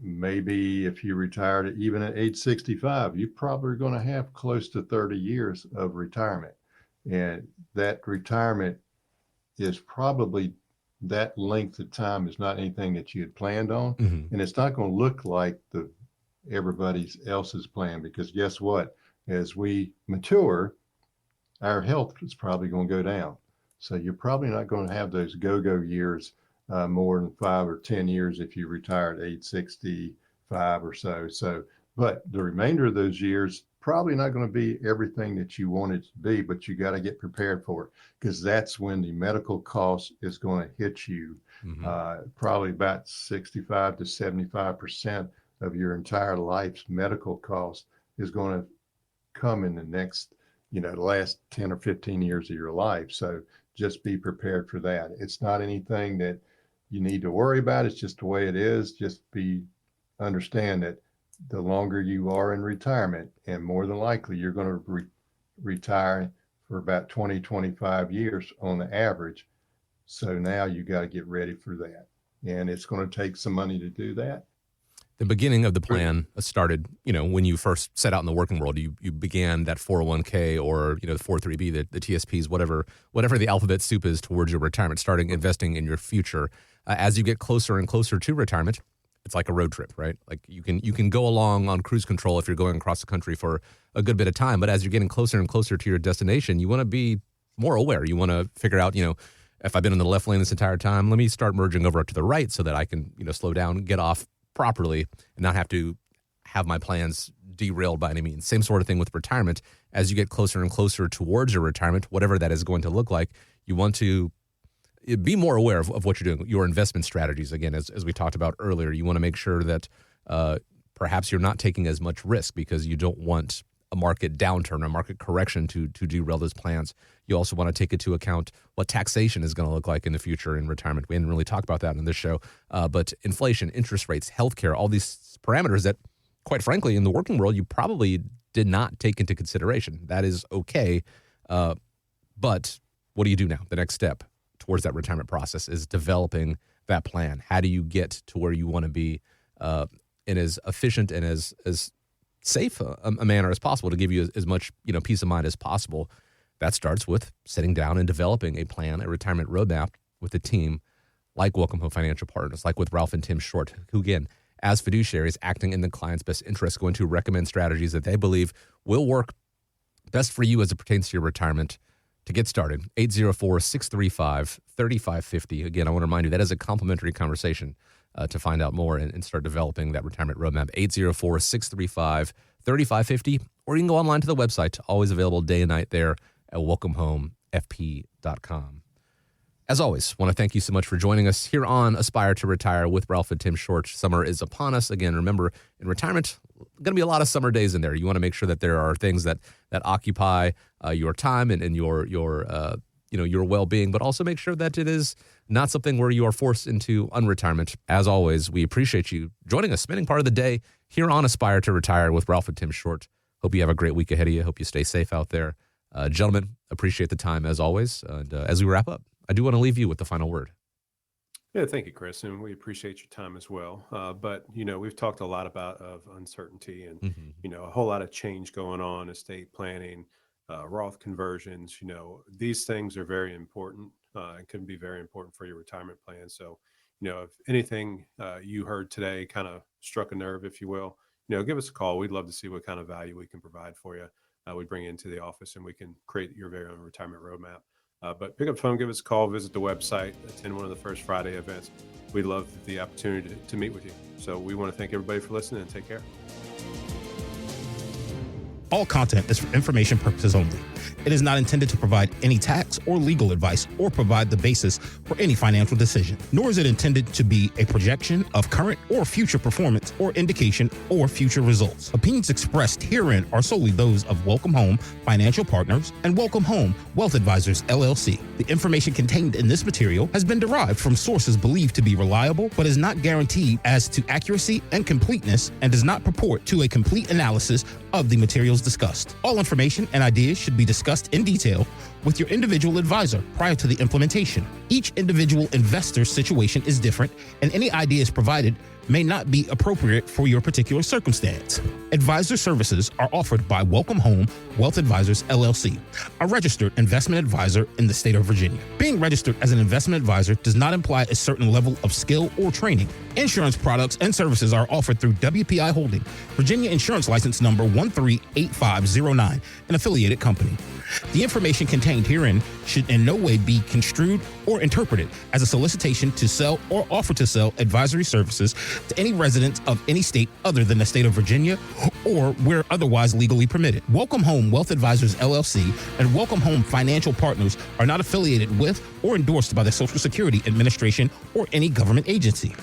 maybe if you retired even at age 65, you probably are going to have close to 30 years of retirement. And that retirement is probably that length of time is not anything that you had planned on.
Mm-hmm.
And it's not going to look like everybody else's plan, because guess what? As we mature, our health is probably going to go down. So you're probably not going to have those go-go years more than 5 or 10 years if you retire at age 65 or so. But the remainder of those years, probably not going to be everything that you want it to be, but you got to get prepared for it, because that's when the medical cost is going to hit you.
Mm-hmm.
Probably about 65 to 75% of your entire life's medical cost is going to come in the next, the last 10 or 15 years of your life. So just be prepared for that. It's not anything that you need to worry about. It's just the way it is. Just understand that the longer you are in retirement, and more than likely you're going to retire for about 20, 25 years on the average. So now you got to get ready for that. And it's going to take some money to do that.
The beginning of the plan started, when you first set out in the working world. You began that 401k or, the 403b, the TSPs, whatever the alphabet soup is towards your retirement, starting investing in your future. As you get closer and closer to retirement, it's like a road trip, right? Like you can go along on cruise control if you're going across the country for a good bit of time. But as you're getting closer and closer to your destination, you want to be more aware. You want to figure out, if I've been in the left lane this entire time, let me start merging over to the right so that I can, slow down, get off properly, and not have to have my plans derailed by any means. Same sort of thing with retirement. as you get closer and closer towards your retirement, whatever that is going to look like, you want to be more aware of what you're doing, your investment strategies. Again, as we talked about earlier, you want to make sure that perhaps you're not taking as much risk because you don't want a market downturn, a market correction to derail those plans. You also want to take into account what taxation is going to look like in the future in retirement. We didn't really talk about that in this show, but inflation, interest rates, healthcare, all these parameters that, quite frankly, in the working world, you probably did not take into consideration. That is okay, but what do you do now? The next step towards that retirement process is developing that plan. How do you get to where you want to be in as efficient and as safe a manner as possible to give you as much peace of mind as possible? That starts with sitting down and developing a plan, a retirement roadmap with a team like Welcome Home Financial Partners, like with Ralph and Tim Short, who, again, as fiduciaries acting in the client's best interest, going to recommend strategies that they believe will work best for you as it pertains to your retirement. To get started, 804-635-3550. Again, I want to remind you that is a complimentary conversation to find out more and start developing that retirement roadmap. 804-635-3550. Or you can go online to the website, always available day and night there at welcomehomefp.com. As always, want to thank you so much for joining us here on Aspire to Retire with Ralph and Tim Short. Summer is upon us. Again, remember, in retirement, going to be a lot of summer days in there. You want to make sure that there are things that occupy your time and your well-being, but also make sure that it is not something where you are forced into unretirement. As always, we appreciate you joining us, spending part of the day here on Aspire to Retire with Ralph and Tim Short. Hope you have a great week ahead of you. Hope you stay safe out there. Gentlemen, appreciate the time as always. And as we wrap up, I do want to leave you with the final word.
Yeah, thank you, Chris, and we appreciate your time as well. But we've talked a lot about uncertainty and a whole lot of change going on, estate planning, Roth conversions. These things are very important and can be very important for your retirement plan. So, if anything you heard today kind of struck a nerve, if you will, give us a call. We'd love to see what kind of value we can provide for you. We bring you into the office and we can create your very own retirement roadmap. But pick up the phone, give us a call, visit the website, attend one of the First Friday events. We'd love the opportunity to meet with you. So we want to thank everybody for listening and take care.
All content is for information purposes only. It is not intended to provide any tax or legal advice or provide the basis for any financial decision, nor is it intended to be a projection of current or future performance or indication or future results. Opinions expressed herein are solely those of Welcome Home Financial Partners and Welcome Home Wealth Advisors, LLC. The information contained in this material has been derived from sources believed to be reliable, but is not guaranteed as to accuracy and completeness and does not purport to a complete analysis of the materials discussed. All information and ideas should be discussed in detail with your individual advisor prior to the implementation. Each individual investor's situation is different, and any ideas provided may not be appropriate for your particular circumstance. Advisor services are offered by Welcome Home Wealth Advisors, LLC, a registered investment advisor in the state of Virginia. Being registered as an investment advisor does not imply a certain level of skill or training. Insurance products and services are offered through WPI Holding, Virginia Insurance License Number 138509, an affiliated company. The information contained herein should in no way be construed or interpreted as a solicitation to sell or offer to sell advisory services to any residents of any state other than the state of Virginia or where otherwise legally permitted. Welcome Home Wealth Advisors, LLC and Welcome Home Financial Partners are not affiliated with or endorsed by the Social Security Administration or any government agency.